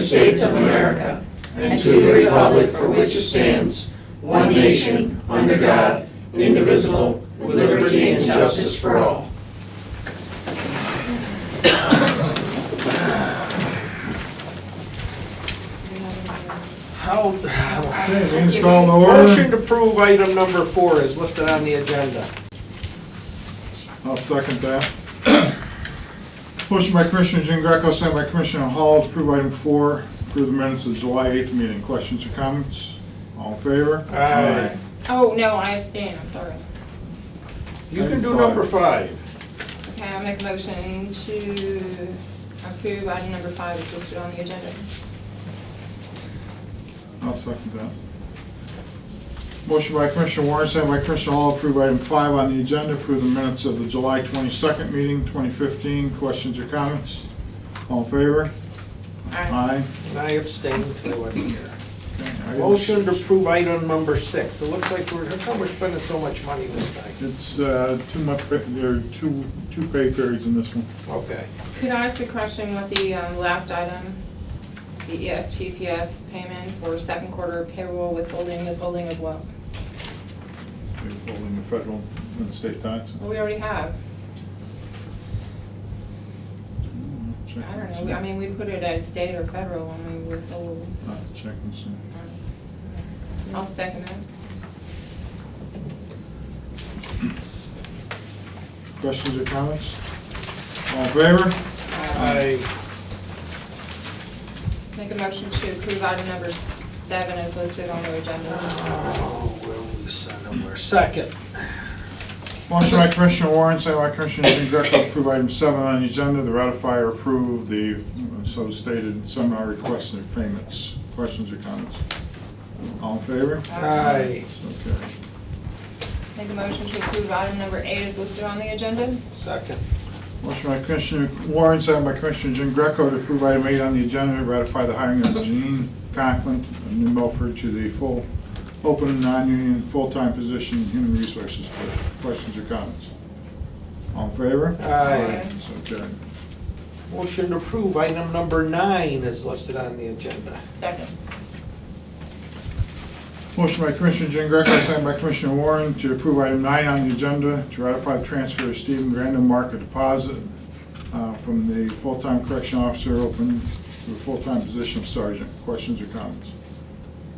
States of America and to the republic for which it stands, one nation, under God, indivisible, with liberty and justice for all. Motion to approve item number 4 is listed on the agenda. I'll second that. Motion by Commissioner Jean Greco, second by Commissioner Hall to approve item 4, approve the minutes of the July 8th meeting. Questions or comments? All in favor? Aye. Oh, no, I abstain, I'm sorry. You can do number 5. Okay, I'll make a motion to approve item number 5 is listed on the agenda. I'll second that. Motion by Commissioner Warren, second by Commissioner Hall, approve item 5 on the agenda, approve the minutes of the July 22nd meeting, 2015. Questions or comments? All in favor? Aye. And I abstain because I wasn't here. Okay, Motion to approve item number 6. It looks like how come we're spending so much money this time? It's too much, there are two pay periods in this one. Okay. Could I ask a question with the last item, the EFTPS payment for second quarter payroll withholding of what? Withholding the federal and state tax. Well, we already have. Check I don't and know, see. I mean, we put it as state or federal when we withhold. I'll have to check and see. I'll second that. Questions or comments? All in favor? I Make a motion to approve item number 7 as listed on the agenda. where we send them? We're second. Motion by Commissioner Warren, second by Commissioner Jean Greco to approve item 7 on the agenda, to ratify or approve the so stated seminar requests and payments. Questions or comments? All in favor? Aye. Okay. Make a motion to approve item number 8 as listed on the agenda. Second. Motion by Commissioner Warren, second by Commissioner Jean Greco to approve item 8 on the agenda, to ratify the hiring of Janine Conklin of New Milford to the full open, non-union, full-time position in Human Resources. Questions or comments? All in favor? Aye. So carried. Motion to approve item number 9 is listed on the agenda. Second. Motion by Commissioner Jean Greco, second by Commissioner Warren to approve item 9 on the agenda, to ratify the transfer of Stephen Grandemark a deposit from the full-time correction officer open to the full-time position of sergeant. Questions or comments?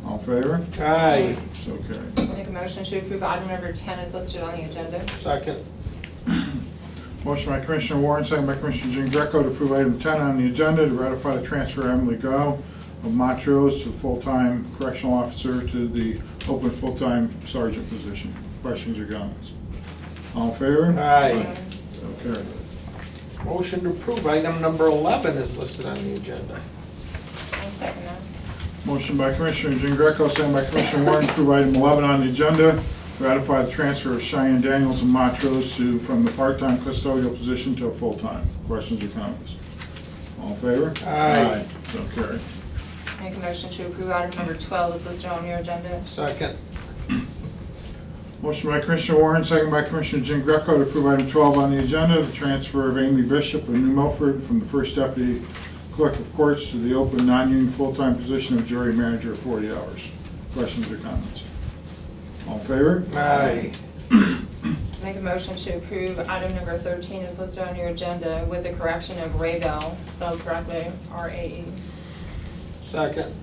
All in favor? Aye. So carried. Make a motion to approve item number 10 is listed on the agenda. Second. Motion by Commissioner Warren, second by Commissioner Jean Greco to approve item 10 on the agenda, to ratify the transfer of Emily Gow of Montrose to full-time correctional officer to the open full-time sergeant position. Questions or comments? All in favor? Aye. So carried. Motion to approve item number 11 is listed on the agenda. I'll second that. Motion by Commissioner Jean Greco, second by Commissioner Warren to approve item 11 on the agenda, to ratify the transfer of Cheyenne Daniels of Montrose from the part-time custodial position to a full-time. Questions or comments? All in favor? Aye. So carried. Make a motion to approve item number 12 is listed on your agenda. Second. Motion by Commissioner Warren, second by Commissioner Jean Greco to approve item 12 on the agenda, the transfer of Amy Bishop of New Milford from the first deputy clerk of courts to the open non-union full-time position of jury manager at 40 hours. Questions or comments? All in favor? Aye. Make a motion to approve item number 13 is listed on your agenda with the correction of Raybell, spelled correctly, R-A-E. Second.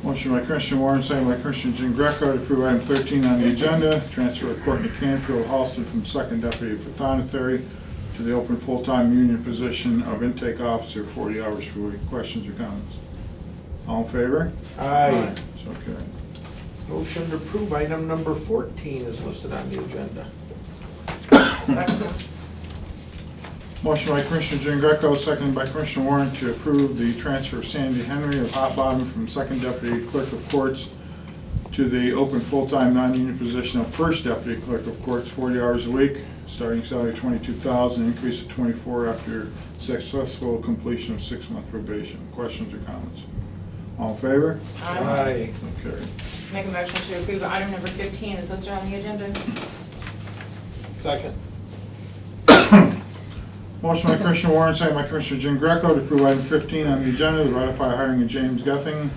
Motion by Commissioner Warren, second by Commissioner Jean Greco to approve item 13 on the agenda, transfer of Courtney Canfield Halston from second deputy pathonetary to the open full-time union position of intake officer, 40 hours per week. Questions or comments? All in favor? Aye. So carried. Motion to approve item number 14 is listed on the agenda. Second. Motion by Commissioner Jean Greco, seconded by Commissioner Warren to approve the transfer of Sandy Henry of Hot Bottom from second deputy clerk of courts to the open full-time non-union position of first deputy clerk of courts, 40 hours a week, starting salary $22,000, increase of 24 after successful completion of 6-month probation. Questions or comments? All in favor? Aye. So carried. Make a motion to approve item number 15 is listed on the agenda. Second. Motion by Commissioner Warren, second by Commissioner Jean Greco to approve item 15 on the agenda, to ratify hiring of James Gething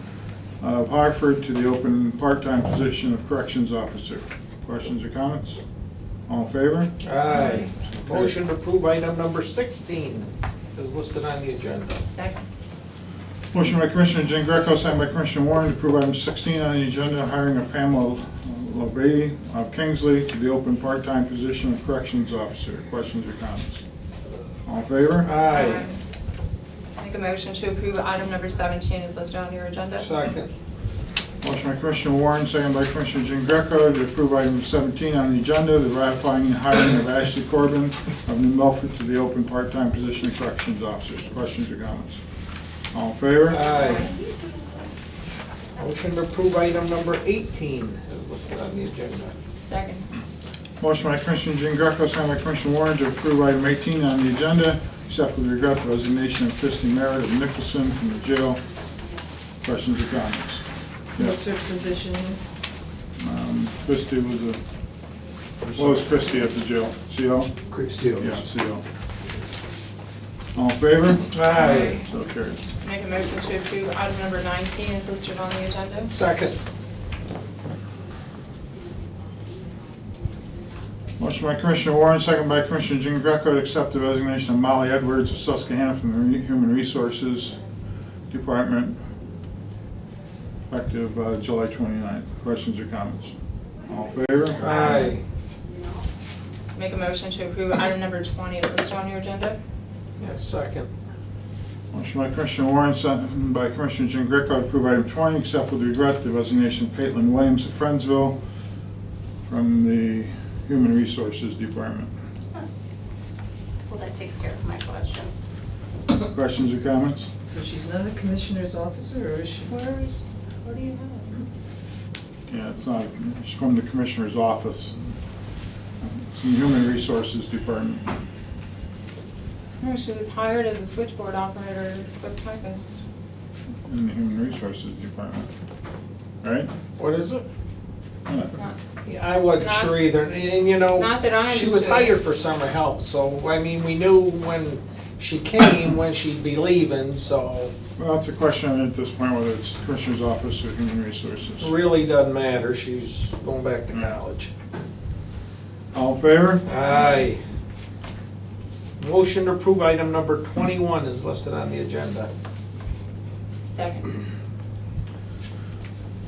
of Hartford to the open part-time position of corrections officer. Questions or comments? All in favor? Aye. Motion to approve item number 16 is listed on the agenda. Second. Motion by Commissioner Jean Greco, second by Commissioner Warren to approve item 16 on the agenda, hiring of Pamela LaBay of Kingsley to the open part-time position of corrections officer. Questions or comments? All in favor? Aye. Make a motion to approve item number 17 is listed on your agenda. Second. Motion by Commissioner Warren, second by Commissioner Jean Greco to approve item 17 on the agenda, the ratifying and hiring of Ashley Corbin of New Milford to the open part-time position of corrections officer. Questions or comments? All in favor? Aye. Motion to approve item number 18 is listed on the agenda. Second. Motion by Commissioner Jean Greco, second by Commissioner Warren to approve item 18 on the agenda, except with regret the resignation of Christy Merritt of Nicholson from the jail. Questions or comments? What's Yes. her position? Christy was what was Christy at the jail? CO? Quick seal. Yeah, CO. All in favor? Aye. So carried. Make a motion to approve item number 19 is listed on the agenda. Second. Motion by Commissioner Warren, second by Commissioner Jean Greco to accept the resignation of Molly Edwards of Susquehanna from the Human Resources Department, effective July 29th. Questions or comments? All in favor? Aye. Make a motion to approve item number 20 is listed on your agenda. Yes, second. Motion by Commissioner Warren, second by Commissioner Jean Greco to approve item 20, except with regret the resignation of Caitlin Williams of Friendsville from the Human Resources Department. Well, that takes care of my question. Questions or comments? So she's not a commissioner's officer, or is she? What do you have? Yeah, it's not, it's from the Commissioner's office. It's in the Human Resources Department. No, she was hired as a switchboard operator with typist. In the Human Resources Department, right? What is it? Yeah. Not, Yeah, I wasn't Not- sure either, and you know, Not that I she was understood. hired for summer help, so, I mean, we knew when she came, when she'd be leaving, so Well, it's a question at this point whether it's Commissioner's office or Human Resources. really doesn't matter, she's going back to college. All in favor? Aye. Motion to approve item number 21 is listed on the agenda. second.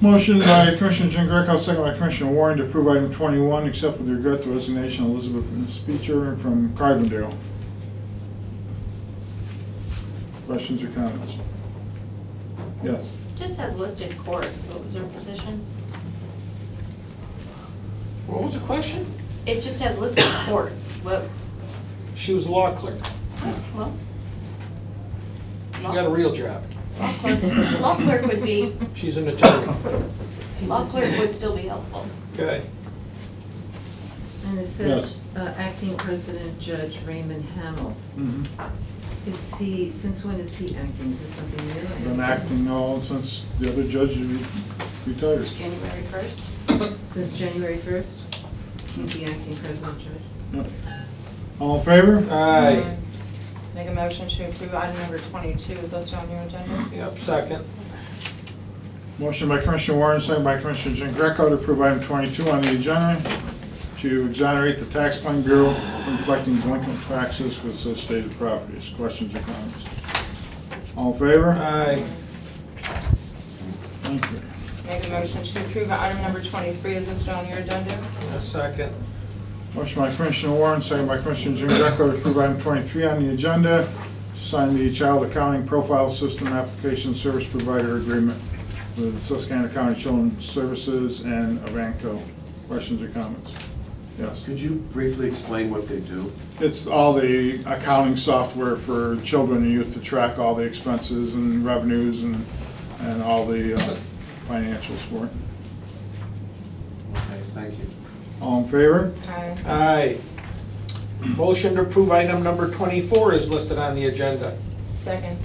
Motion by Commissioner Jean Greco, second by Commissioner Warren to approve item 21, except with regret the resignation of Elizabeth Speecher from Carbondale. Questions or comments? Yes. Just has listed courts, what was her position? What was the question? It just has listed courts, what, She was a law clerk. well, She got a real job. law clerk would be, She's an attorney. law clerk would still be helpful. Okay. And it says, acting president Judge Raymond Hamill. Mhm. Is he, since when is he acting? Is this something new? Been acting now since the other judge retired. It's January 1st. Since January 1st? He's the acting president judge? Yep. All in favor? Aye. Make a motion to approve item number 22 is listed on your agenda. Yep, second. Motion by Commissioner Warren, second by Commissioner Jean Greco to approve item 22 on the agenda to exonerate the Tax Claim Bureau from collecting delinquent taxes for associated properties. Questions or comments? All in favor? Aye. Thank you. Make a motion to approve item number 23 is listed on your agenda. A second. Motion by Commissioner Warren, second by Commissioner Jean Greco to approve item 23 on the agenda to sign the Child Accounting Profile System Application Service Provider Agreement with Susquehanna County Children's Services and Avanco. Questions or comments? Yes. Could you briefly explain what they do? It's all the accounting software for children and youth to track all the expenses and revenues and all the financials for it. Okay, thank you. All in favor? Aye. Aye. Motion to approve item number 24 is listed on the agenda. Second.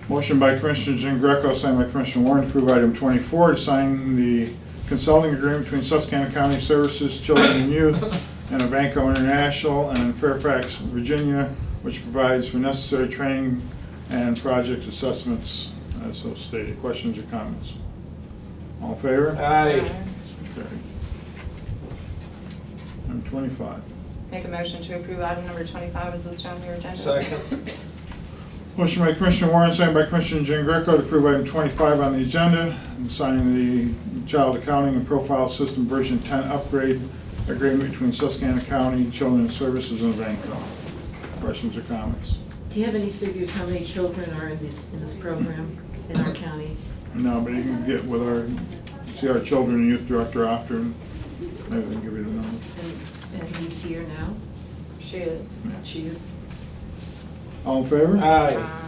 Motion by Commissioner Jean Greco, signed by Commissioner Warren to approve item 24 to sign the consulting agreement between Susquehanna County Services, Children and Youth, and Avanco International and Fairfax, Virginia, which provides for necessary training and project assessments as so stated. Questions or comments? All in favor? Aye. Carried. Number 25. Make a motion to approve item number 25 is listed on your agenda. Second. Motion by Commissioner Warren, second by Commissioner Jean Greco to approve item 25 on the agenda, and signing the Child Accounting and Profile System version 10 upgrade agreement between Susquehanna County Children's Services and Vanco. Questions or comments? Do you have any figures how many children are in this program in our county? No, but you can get with our Children and Youth Director after, and maybe they can give you the number. And he's here now? She is. She is. All in favor? Aye.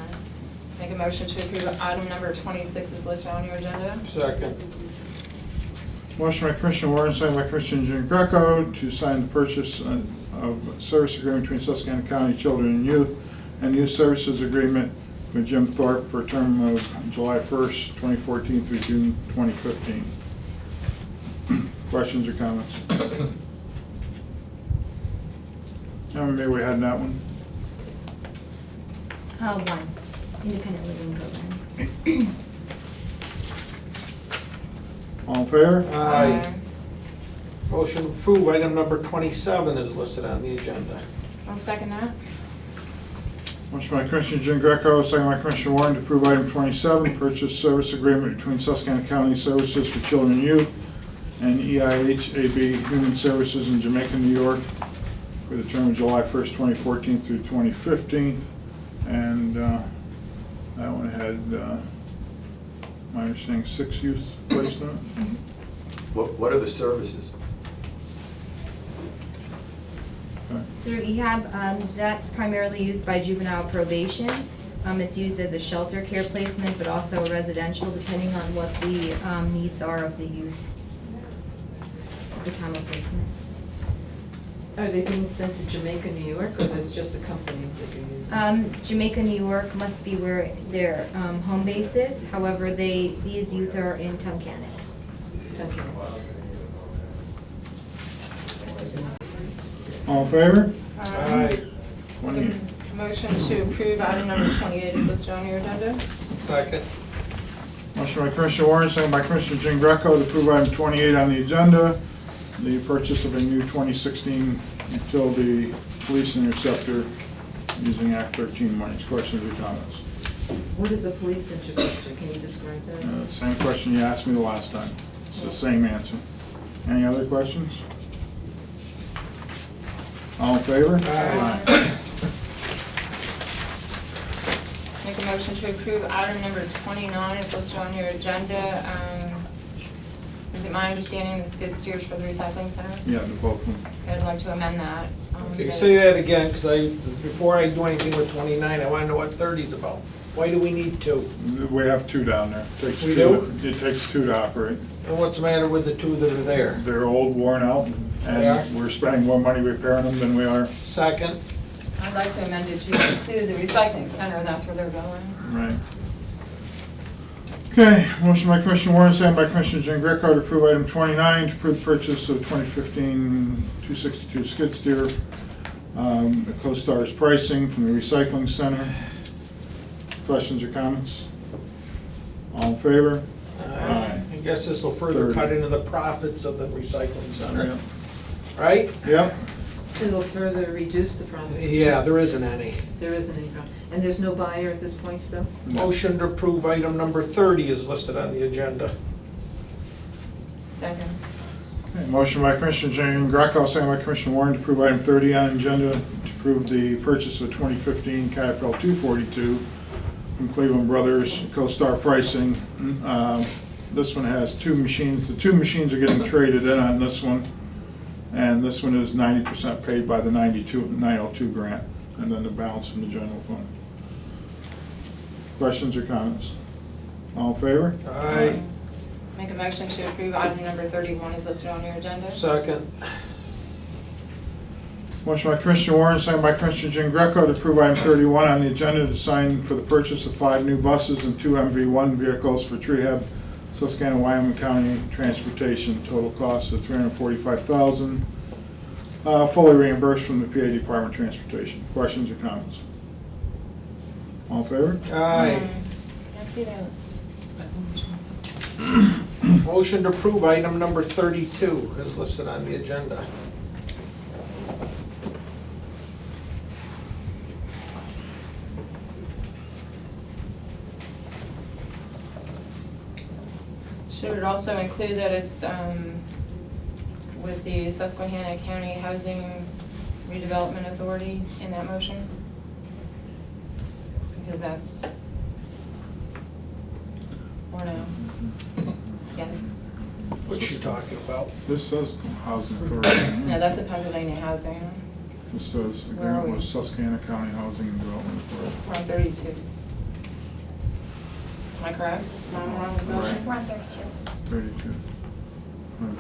Make a motion to approve item number 26 is listed on your agenda. Second. Motion by Commissioner Warren, second by Commissioner Jean Greco to sign the purchase of service agreement between Susquehanna County Children and Youth and Youth Services Agreement with Jim Thorpe for a term of July 1st, 2014 through June 2015. Questions or comments? How many we had in that one? One, independent living program. All in favor? Aye. Motion to approve item number 27 is listed on the agenda. I'll second that. Motion by Commissioner Jean Greco, second by Commissioner Warren to approve item 27, purchase service agreement between Susquehanna County Services for Children and Youth and EIH-AB Human Services in Jamaica, New York for the term of July 1st, 2014 through 2015. And that one had, my understanding, 6 youth placed on it. What are the services? Okay. Through EHAB, that's primarily used by juvenile probation. It's used as a shelter care placement, but also residential, depending on what the needs are of the youth at the time of placement. Are they being sent to Jamaica, New York, or there's just a company that you're using? Jamaica, New York must be where their home base is. However, these youth are in Tunkhannock. Okay. All in favor? Aye. 28. Motion to approve item number 28 is listed on your agenda. Second. Motion by Commissioner Warren, second by Commissioner Jean Greco to approve item 28 on the agenda, the purchase of a new 2016 utility police interceptor using Act 13 monies. Questions or comments? What is a police interceptor? Can you describe that? Same question you asked me the last time. It's the same answer. Any other questions? All in favor? Aye. Make a motion to approve item number 29 is listed on your agenda. Is it my understanding the skid steers for the recycling center? Yeah, the both of them. I'd like to amend that. Okay, say that again, because before I do anything with 29, I want to know what 30 is about. Why do we need 2? We have 2 down there. Takes We two- do? It takes 2 to operate. And what's the matter with the 2 that are there? They're old, worn out, They are? and we're spending more money repairing them than we are. Second. I'd like to amend it to include the recycling center, that's where they're going. Right. Okay, motion by Commissioner Warren, second by Commissioner Jean Greco to approve item 29, to approve purchase of 2015 262 skid steer, at CoStar's pricing from the recycling center. Questions or comments? All in favor? Aye. I guess this will further 30. cut into the profits of the recycling center, Yep. right? Yep. It'll further reduce the profits. Yeah, there isn't any. There isn't any profit. And there's no buyer at this point still? Motion to approve item number 30 is listed on the agenda. Second. Okay, motion by Commissioner Jean Greco, second by Commissioner Warren to approve item 30 on the agenda, to approve the purchase of 2015 Caterpillar 242 from Cleveland Brothers, CoStar pricing. This one has 2 machines. The 2 machines are getting traded in on this one, and this one is 90% paid by the 902 grant, and then the balance from the general fund. Questions or comments? All in favor? Aye. Make a motion to approve item number 31 is listed on your agenda. Second. Motion by Commissioner Warren, second by Commissioner Jean Greco to approve item 31 on the agenda to sign for the purchase of 5 new buses and 2 MV1 vehicles for Trehab, Susquehanna, Wyoming County Transportation. Total cost of $345,000. fully reimbursed from the PA Department of Transportation. Questions or comments? All in favor? Aye. I see that. Motion to approve item number 32 is listed on the agenda. Should it also include that it's with the Susquehanna County Housing Redevelopment Authority in that motion? Because that's, or no? Yes. What's she talking about? This says Housing Authority. No, that's the Pennsylvania Housing. This says Where are agreement we? with Susquehanna County Housing and Development Authority. We're on 32. Am I correct? Am I wrong with the motion? We're on 32. 32.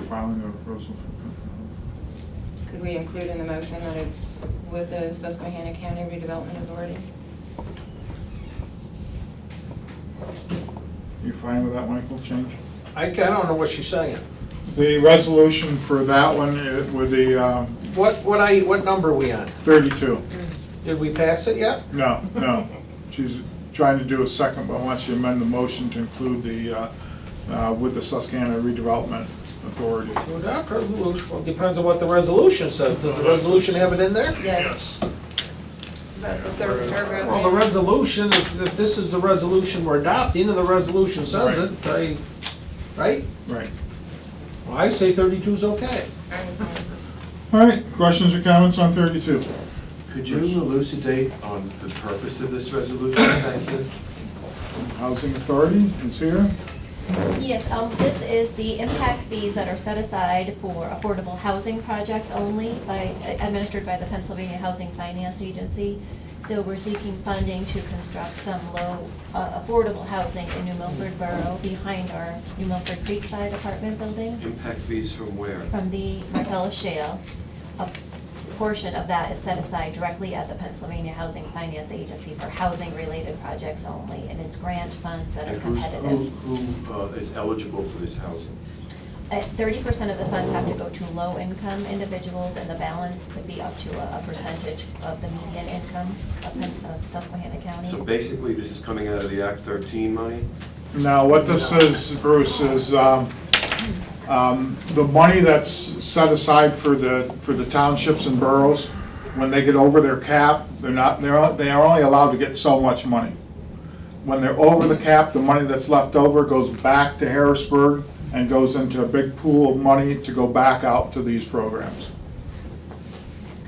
Filing of proposal for. Could we include in the motion that it's with the Susquehanna County Redevelopment Authority? You fine with that, Michael, change? I don't know what she's saying. The resolution for that one with the What number are we on? 32. Did we pass it yet? No, no. She's trying to do a second, but wants you to amend the motion to include the, with the Susquehanna Redevelopment Authority. Well, that resolution, well, depends on what the resolution says. Does the resolution have it in there? Yes. About the third paragraph. Well, the resolution, if this is the resolution we're adopting, and the resolution says it, right? Right. Well, I say 32 is okay. All right, questions or comments on 32? Could you elucidate on the purpose of this resolution? Thank you. Housing Authority is here. Yes, this is the impact fees that are set aside for affordable housing projects only administered by the Pennsylvania Housing Finance Agency. So we're seeking funding to construct some low affordable housing in New Milford Borough behind our New Milford Creekside apartment building. Impact fees from where? From the Marcellus Shale. A portion of that is set aside directly at the Pennsylvania Housing Finance Agency for housing-related projects only, and it's grant funds that are And competitive. who is eligible for this housing? 30% of the funds have to go to low-income individuals, and the balance could be up to a percentage of the median income of Susquehanna County. So basically, this is coming out of the Act 13 money? Now, what this is, Bruce, is the money that's set aside for the townships and boroughs. When they get over their cap, they are only allowed to get so much money. When they're over the cap, the money that's left over goes back to Harrisburg and goes into a big pool of money to go back out to these programs.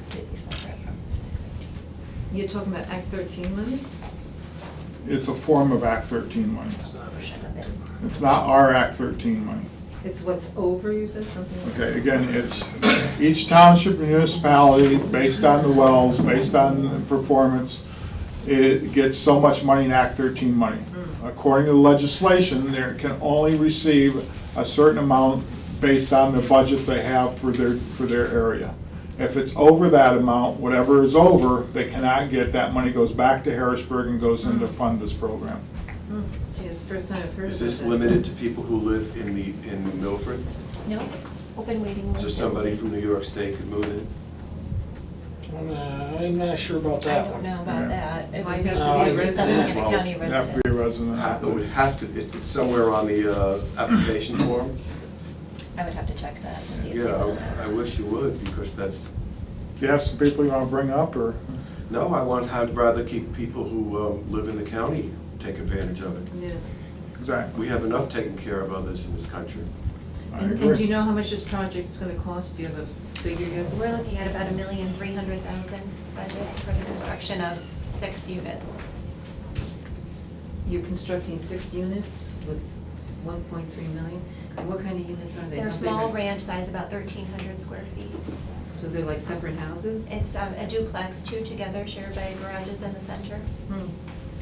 Completely separate from. You're talking about Act 13 money? It's a form of Act 13 money. Portion of it. It's not our Act 13 money. It's what's over, you said, something like that? Okay, again, it's each township and municipality, based on the wells, based on the performance, it gets so much money in Act 13 money. According to the legislation, they can only receive a certain amount based on the budget they have for their area. If it's over that amount, whatever is over, they cannot get. That money goes back to Harrisburg and goes in to fund this program. Gee, it's the first time I've heard of Is this that. limited to people who live in Milford? No, open waiting list. So somebody from New York State could move in? I'm not sure about I that don't one. know about that. It Might would be have to be a mostly resident. Susquehanna County You have to resident. be a resident. It would have to, it's somewhere on the application form? I would have to check that to see if they Yeah, will. I wish you would, because that's, Do you have some people you want to bring up, or? no, I'd rather keep people who live in the county take advantage of it. Yeah. Exactly. We have enough taken care of others in this country. I And agree. do you know how much this project is gonna cost? Do you have a figure yet? We're looking at about $1,300,000 budget for the construction of 6 units. You're constructing 6 units with 1.3 million? And what kind of units are they? They're How big small are- ranch size, about 1,300 square feet. So they're like separate houses? It's a duplex, 2 together, shared by garages in the center. Hmm.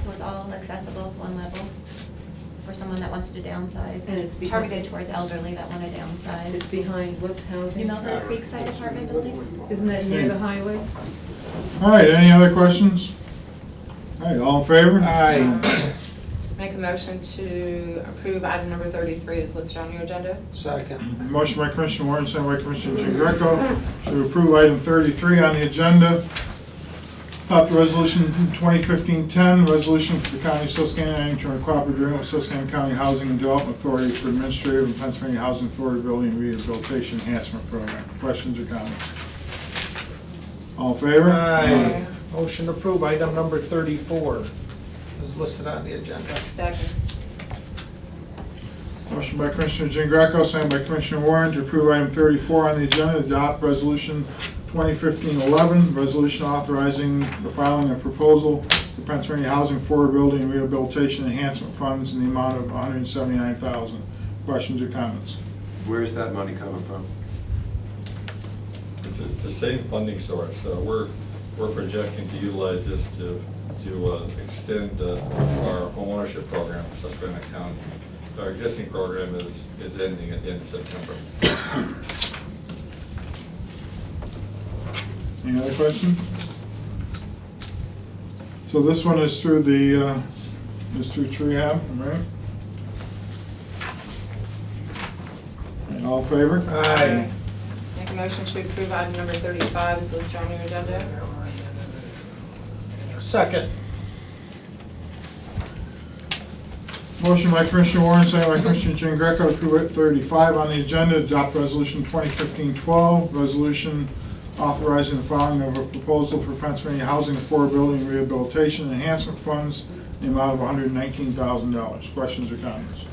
So it's all accessible, one level, for someone that wants to downsize. And it's targeted towards elderly that want to It's downsize. behind what housing? New Milford Creekside apartment building? Isn't that near the highway? All right, any other questions? All right, all in favor? Aye. Make a motion to approve item number 33 is listed on your agenda. Second. Motion by Commissioner Warren, second by Commissioner Jean Greco to approve item 33 on the agenda. Adopt resolution 2015-10, resolution for the County of Susquehanna entering a cooperative agreement with Susquehanna County Housing and Development Authority for administrative and Pennsylvania Housing Authority Building and Rehabilitation Enhancement Program. Questions or comments? All in favor? Aye. Motion to approve item number 34 is listed on the agenda. Second. Motion by Commissioner Jean Greco, second by Commissioner Warren to approve item 34 on the agenda, adopt resolution 2015-11, resolution authorizing the filing of proposal for Pennsylvania Housing Forward Building and Rehabilitation Enhancement Funds in the amount of $179,000. Questions or comments? Where's that money coming from? It's the same funding source. We're projecting to utilize this to extend our homeownership program in Susquehanna County. Our existing program is ending at the end of September. Any other questions? So this one is through the, rehab, right? And all in favor? Aye. Make a motion to approve item number 35 is listed on your agenda. Second. Motion by Commissioner Warren, second by Commissioner Jean Greco to approve 35 on the agenda, adopt resolution 2015-12, resolution authorizing the filing of a proposal for Pennsylvania Housing Affordability and Rehabilitation Enhancement Funds in the amount of $119,000. Questions or comments?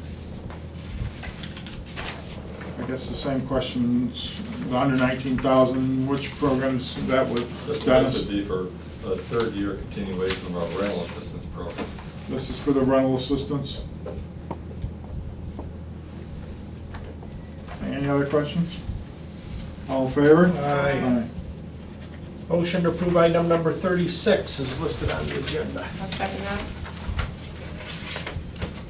I guess the same questions, the $119,000, which programs that would, This Dennis? would be for a third-year continuation of our rental assistance program. This is for the rental assistance. Any other questions? All in favor? Aye. Motion to approve item number 36 is listed on the agenda. I'll second that.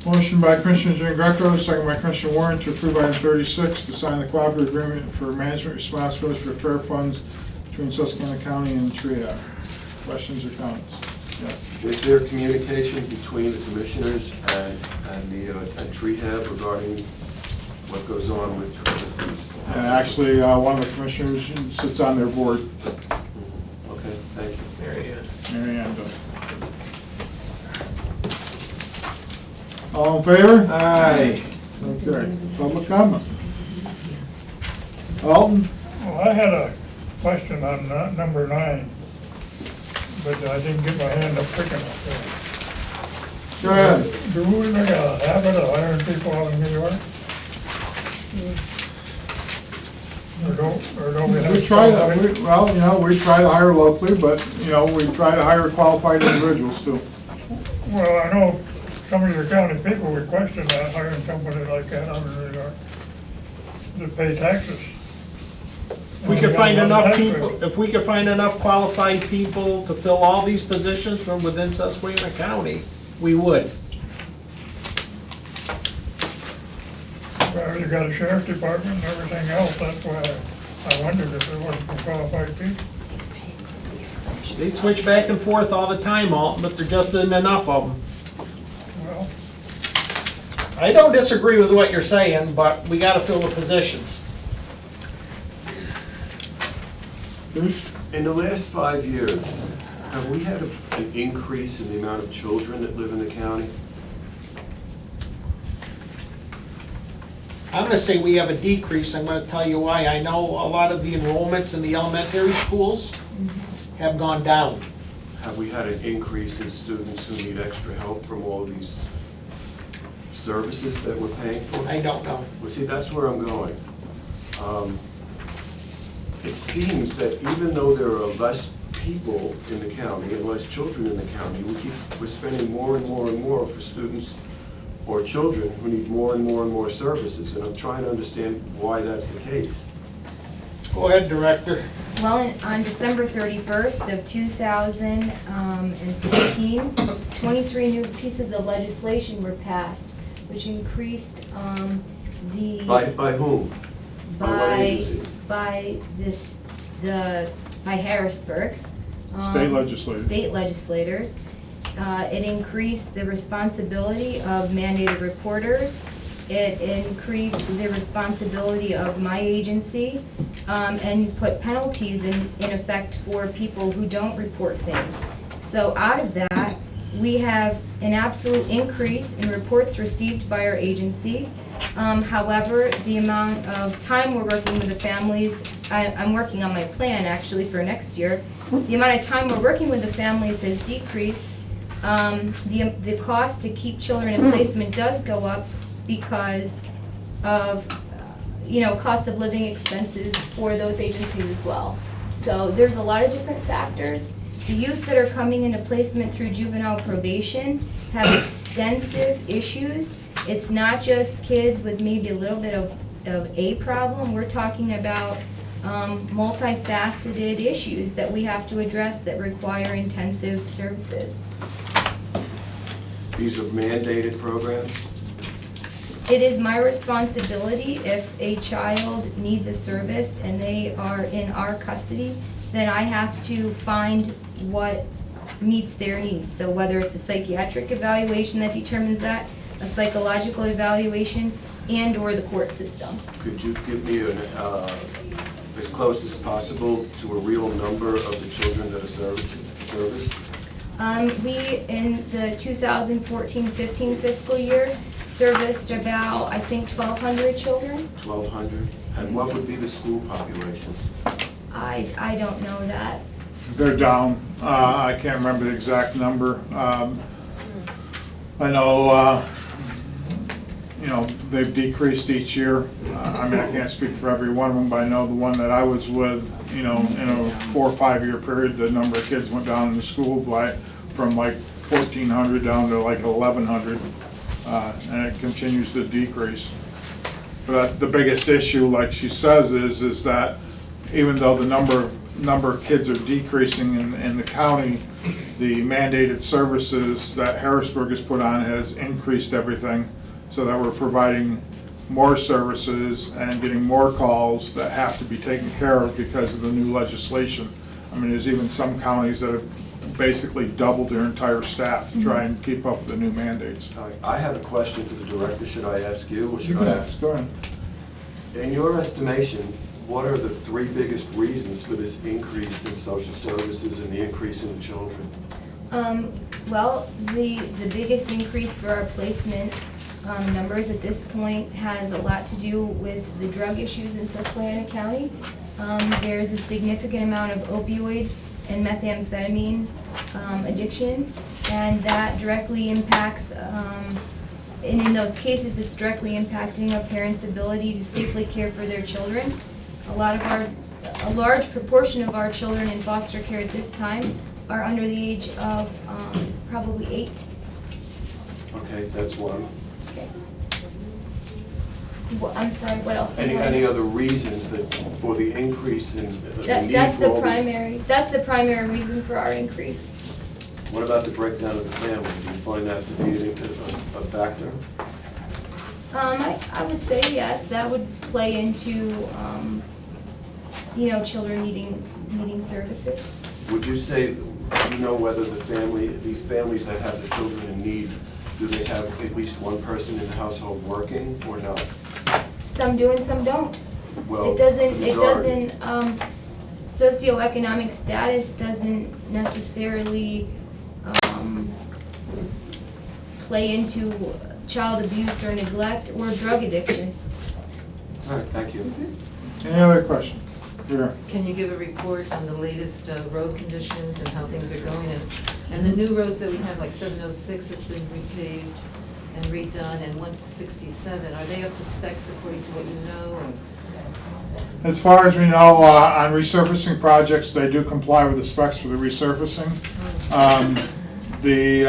Motion by Commissioner Jean Greco, second by Commissioner Warren to approve item 36, to sign the cooperative agreement for management responsibilities for fair funds between Susquehanna County and TRIA. Questions or comments? Yes. Is there communication between the commissioners and the and TREHAB regarding what goes on with these? And actually, one of the commissioners sits on their board. Okay, thank you. Mary Ann. Mary Ann does. All in favor? Aye. Okay. Public comment. Alton? Well, I had a question on number 9, but I didn't get my hand up quick enough. Go ahead. Do we make a habit of hiring people out of New York? Or don't we have? We try somebody? to, well, we try to hire locally, but, we try to hire qualified individuals too. Well, I know some of your county people would question that, hiring somebody like that out of New York to pay taxes. If we could find enough people, if we could find enough qualified people to fill all these positions from within Susquehanna County, we would. Well, you got a sheriff's department and everything else, that's why I wondered if there wasn't qualified people. They switch back and forth all the time, Alton, but there just isn't enough of them. Well, I don't disagree with what you're saying, but we gotta fill the positions. Bruce? In the last 5 years, have we had an increase in the amount of children that live in the county? I'm gonna say we have a decrease, I'm gonna tell you why. I know a lot of the enrollments in the elementary schools have gone down. Have we had an increase in students who need extra help from all of these services that we're paying for? I don't know. Well, see, that's where I'm going. It seems that even though there are less people in the county and less children in the county, we're spending more and more and more for students or children who need more and more and more services, and I'm trying to understand why that's the case. Go ahead, Director. Well, on December 31st of 2014, 23 new pieces of legislation were passed, which increased the... By whom? By what agency? By Harrisburg. State legislators. State legislators. It increased the responsibility of mandated reporters. It increased the responsibility of my agency, and put penalties in effect for people who don't report things. So out of that, we have an absolute increase in reports received by our agency. However, the amount of time we're working with the families, I'm working on my plan actually for next year. The amount of time we're working with the families has decreased. The cost to keep children in placement does go up because of, cost of living expenses for those agencies as well. So there's a lot of different factors. The youth that are coming into placement through juvenile probation have extensive issues. It's not just kids with maybe a little bit of a problem. We're talking about multifaceted issues that we have to address that require intensive services. These are mandated programs? It is my responsibility if a child needs a service and they are in our custody, then I have to find what meets their needs. So whether it's a psychiatric evaluation that determines that, a psychological evaluation, and or the court system. Could you give me as close as possible to a real number of the children that are serviced? We, in the 2014-15 fiscal year, serviced about, I think, 1,200 children. 1,200? And what would be the school populations? I don't know that. They're down. I can't remember the exact number. I know, they've decreased each year. I mean, I can't speak for every one of them, but I know the one that I was with, in a 4 or 5 year period, the number of kids went down in the school from like 1,400 down to like 1,100, and it continues to decrease. But the biggest issue, like she says, is that even though the number of kids are decreasing in the county, the mandated services that Harrisburg has put on has increased everything, so that we're providing more services and getting more calls that have to be taken care of because of the new legislation. I mean, there's even some counties that have basically doubled their entire staff to try and keep up with the new mandates. I have a question for the director. Should I ask you, or should You can I ask. Go ahead. In your estimation, what are the 3 biggest reasons for this increase in social services and the increase in the children? Well, the biggest increase for our placement numbers at this point has a lot to do with the drug issues in Susquehanna County. There's a significant amount of opioid and methamphetamine addiction, and that directly impacts, and in those cases, it's directly impacting a parent's ability to safely care for their children. A large proportion of our children in foster care at this time are under the age of probably 8. Okay, that's one. Okay. I'm sorry, what else? Any other reasons for the increase in the need That's for the all these? That's the primary reason for our increase. What about the breakdown of the family? Do you find that to be a factor? I would say yes, that would play into, children needing services. Would you say, whether these families that have the children in need, do they have at least one person in the household working or not? Some do and some don't. Well, It doesn't, majority. socioeconomic status doesn't necessarily, play into child abuse or neglect or drug addiction. All right, thank you. Any other questions? Vera? Can you give a report on the latest road conditions and how things are going? And the new roads that we have, like 706 that's been repaved and redone, and 167, are they up to specs according to what you know? Or? As far as we know, on resurfacing projects, they do comply with the specs for the resurfacing. The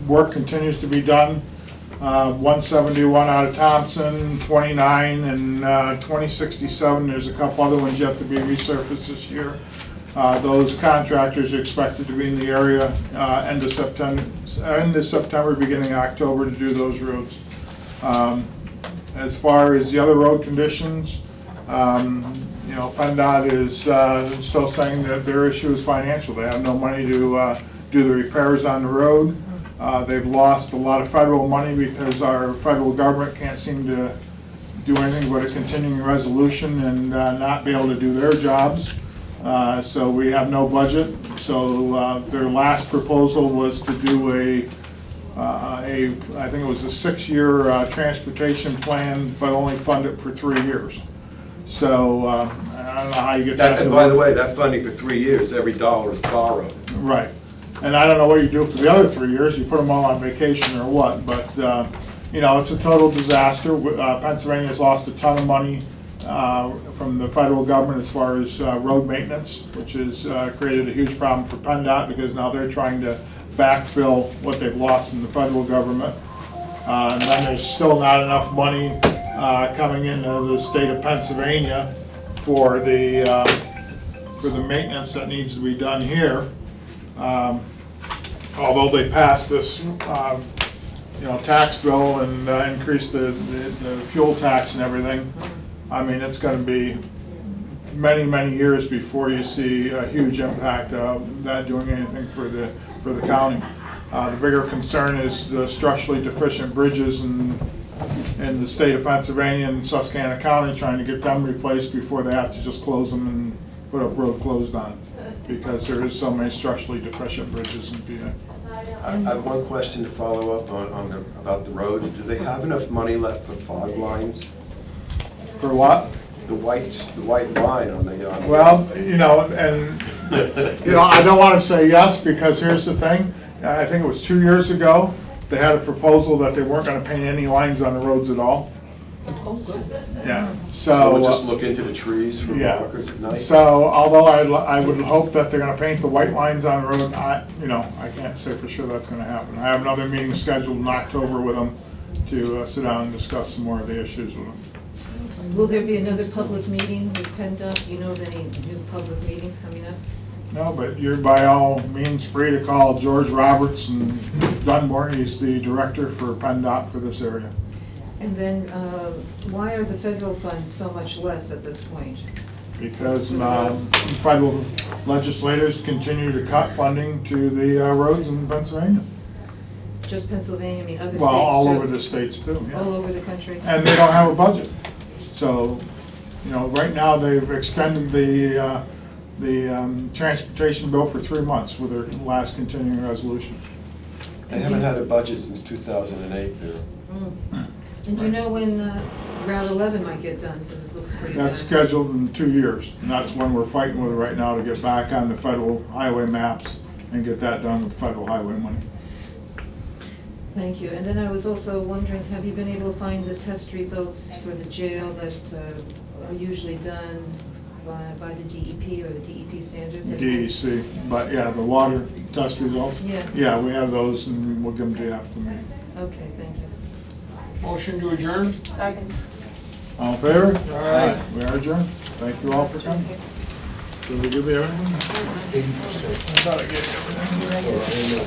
work continues to be done. 171 out of Thompson, 29, and 2067. There's a couple other ones yet to be resurfaced this year. Those contractors are expected to be in the area end of September, beginning of October to do those roads. As far as the other road conditions, PennDOT is still saying that their issue is financial. They have no money to do the repairs on the road. They've lost a lot of federal money because our federal government can't seem to do anything but a continuing resolution and not be able to do their jobs. So we have no budget. So their last proposal was to do I think it was a 6-year transportation plan, but only fund it for 3 years. So I don't know how you get that. And by the way, that funding for 3 years, every dollar is borrowed. Right. And I don't know what you do for the other 3 years, you put them all on vacation or what, but, you know, it's a total disaster. Pennsylvania's lost a ton of money from the federal government as far as road maintenance, which has created a huge problem for PennDOT because now they're trying to backfill what they've lost from the federal government. And then there's still not enough money coming into the state of Pennsylvania for the maintenance that needs to be done here. Although they passed this, you know, tax bill and increased the fuel tax and everything, I mean, it's going to be many, many years before you see a huge impact of that doing anything for the county. The bigger concern is the structurally deficient bridges in the state of Pennsylvania and Susquehanna County, trying to get them replaced before they have to just close them and put up road closed on, because there is so many structurally deficient bridges in PA. I have one question to follow up about the roads. Do they have enough money left for fog lines? For what? The white line on the. Well, you know, and you know, I don't want to say yes, because here's the thing. I think it was 2 years ago, they had a proposal that they weren't going to paint any lines on the roads at all. Yeah. So we'll just look into the trees for yeah. markers at night? So although I would hope that they're going to paint the white lines on the road, you know, I can't say for sure that's going to happen. I have another meeting scheduled in October with them to sit down and discuss some more of the issues with them. Will there be another public meeting with PennDOT? Do you know of any new public meetings coming up? No, but you're by all means free to call George Roberts and Dunmore. He's the director for PennDOT for this area. And then, why are the federal funds so much less at this point? Because federal legislators continue to cut funding to the roads in Pennsylvania. Just Pennsylvania, I mean other states Well, all too? over the states too, yeah. All over the country? And they don't have a budget. So, you know, right now they've extended the transportation bill for 3 months with their last continuing resolution. They haven't had a budget since 2008 there. And do you know when Route 11 might get done? Because it looks pretty bad. That's scheduled in 2 years, and that's when we're fighting with it right now to get back on the federal highway maps and get that done with federal highway money. Thank you. And then I was also wondering, have you been able to find the test results for the jail that are usually done by the DEP or the DEP standards? DEC, but yeah, the water test results? Yeah. Yeah, we have those, and we'll give them to you after the meeting. Okay, thank you. Motion to adjourn? Second. All in favor? All right. We are adjourned. Thank you all for coming. Did we give you everything? 80%. I thought I gave you everything.